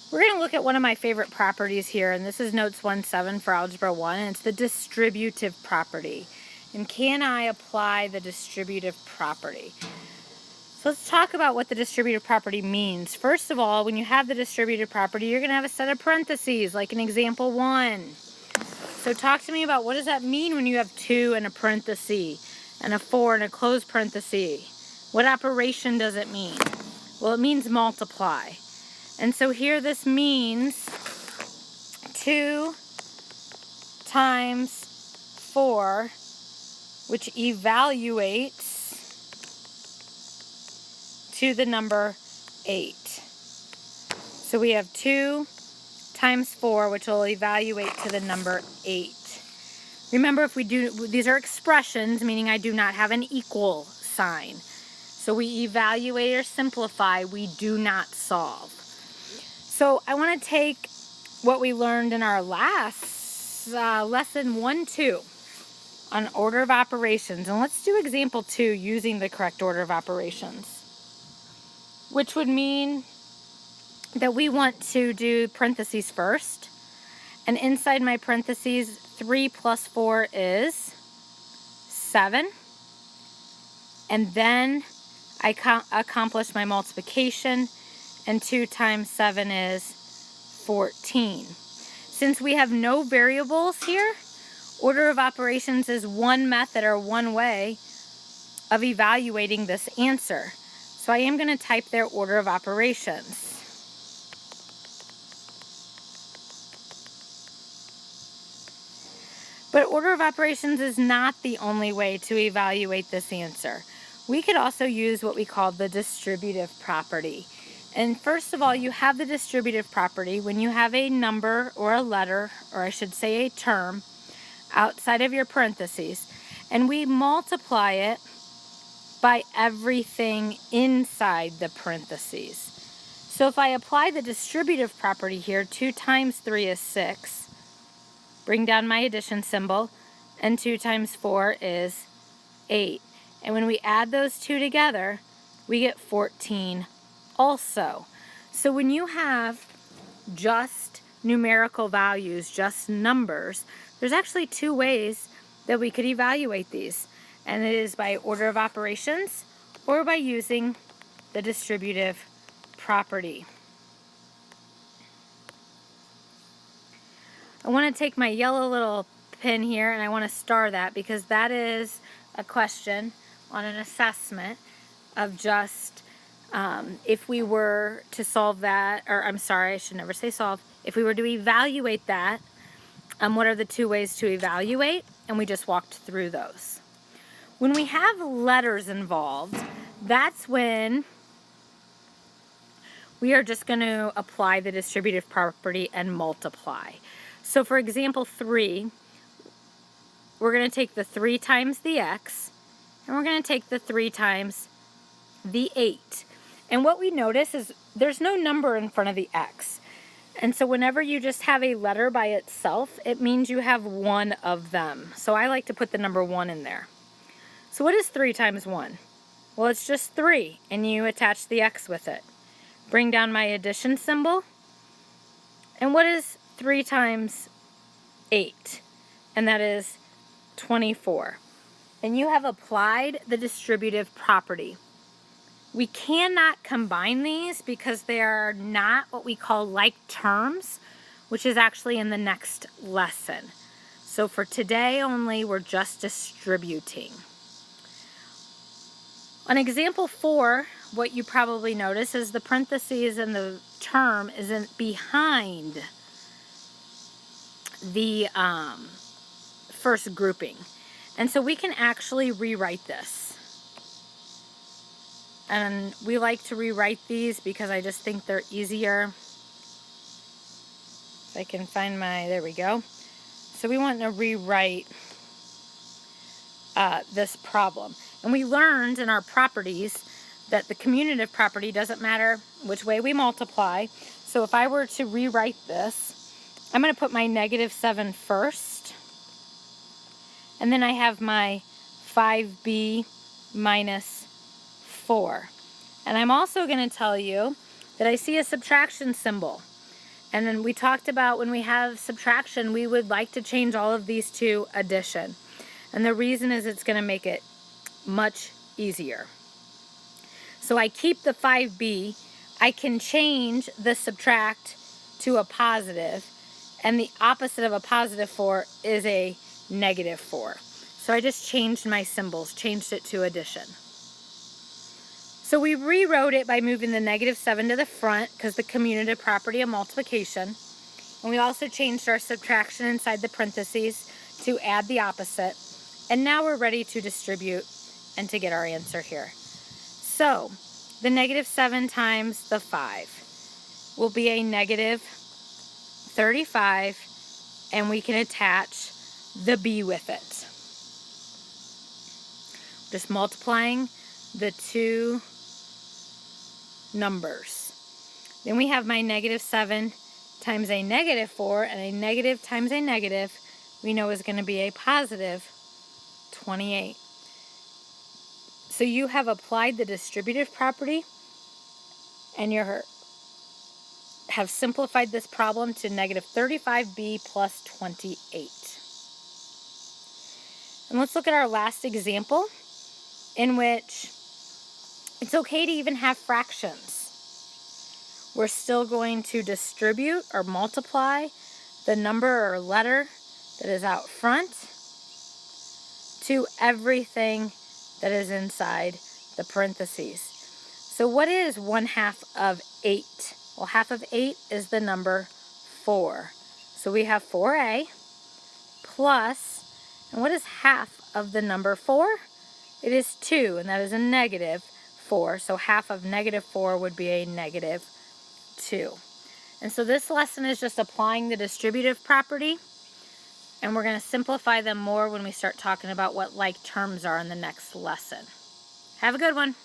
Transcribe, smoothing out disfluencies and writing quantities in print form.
We're going to look at one of my favorite properties here, and this is Notes 1-7 for Algebra 1, and it's the distributive property. And can I apply the distributive property? So let's talk about what the distributive property means. First of all, when you have the distributive property, you're going to have a set of parentheses, like in example 1. So talk to me about what does that mean when you have 2 and a parenthesis, and a 4 and a closed parenthesis? What operation does it mean? Well, it means multiply. And so here this means 2 times 4, which evaluates to the number 8. So we have 2 times 4, which will evaluate to the number 8. Remember, if we do, these are expressions, meaning I do not have an equal sign. So we evaluate or simplify, we do not solve. So I want to take what we learned in our last lesson 1-2 on order of operations. And let's do example 2 using the correct order of operations, which would mean that we want to do parentheses first. And inside my parentheses, 3 plus 4 is 7. And then I accomplish my multiplication, and 2 times 7 is 14. Since we have no variables here, order of operations is one method or one way of evaluating this answer. So I am going to type their order of operations. But order of operations is not the only way to evaluate this answer. We could also use what we call the distributive property. And first of all, you have the distributive property when you have a number or a letter, or I should say a term, outside of your parentheses, and we multiply it by everything inside the parentheses. So if I apply the distributive property here, 2 times 3 is 6. Bring down my addition symbol, and 2 times 4 is 8. And when we add those two together, we get 14 also. So when you have just numerical values, just numbers, there's actually 2 ways that we could evaluate these. And it is by order of operations or by using the distributive property. I want to take my yellow little pin here and I want to star that because that is a question on an assessment of just if we were to solve that, or I'm sorry, I should never say solve. If we were to evaluate that, what are the 2 ways to evaluate? And we just walked through those. When we have letters involved, that's when we are just going to apply the distributive property and multiply. So for example 3, we're going to take the 3 times the x, and we're going to take the 3 times the 8. And what we notice is there's no number in front of the x. And so whenever you just have a letter by itself, it means you have one of them. So I like to put the number 1 in there. So what is 3 times 1? Well, it's just 3, and you attach the x with it. Bring down my addition symbol. And what is 3 times 8? And that is 24. And you have applied the distributive property. We cannot combine these because they are not what we call like terms, which is actually in the next lesson. So for today only, we're just distributing. On example 4, what you probably notice is the parentheses in the term isn't behind the first grouping. And so we can actually rewrite this. And we like to rewrite these because I just think they're easier. If I can find my, there we go. So we want to rewrite this problem. And we learned in our properties that the commutative property doesn't matter which way we multiply. So if I were to rewrite this, I'm going to put my -7 first. And then I have my 5b minus 4. And I'm also going to tell you that I see a subtraction symbol. And then we talked about when we have subtraction, we would like to change all of these to addition. And the reason is it's going to make it much easier. So I keep the 5b. I can change the subtract to a positive, and the opposite of a positive 4 is a negative 4. So I just changed my symbols, changed it to addition. So we rewrote it by moving the -7 to the front because the commutative property of multiplication. And we also changed our subtraction inside the parentheses to add the opposite. And now we're ready to distribute and to get our answer here. So the -7 times the 5 will be a -35, and we can attach the b with it. Just multiplying the two numbers. Then we have my -7 times a -4, and a negative times a negative we know is going to be a positive 28. So you have applied the distributive property, and you have simplified this problem to -35b plus 28. And let's look at our last example, in which it's okay to even have fractions. We're still going to distribute or multiply the number or letter that is out front to everything that is inside the parentheses. So what is 1/2 of 8? Well, 1/2 of 8 is the number 4. So we have 4a plus, and what is 1/2 of the number 4? It is 2, and that is a -4. So 1/2 of -4 would be a -2. And so this lesson is just applying the distributive property, and we're going to simplify them more when we start talking about what like terms are in the next lesson. Have a good one.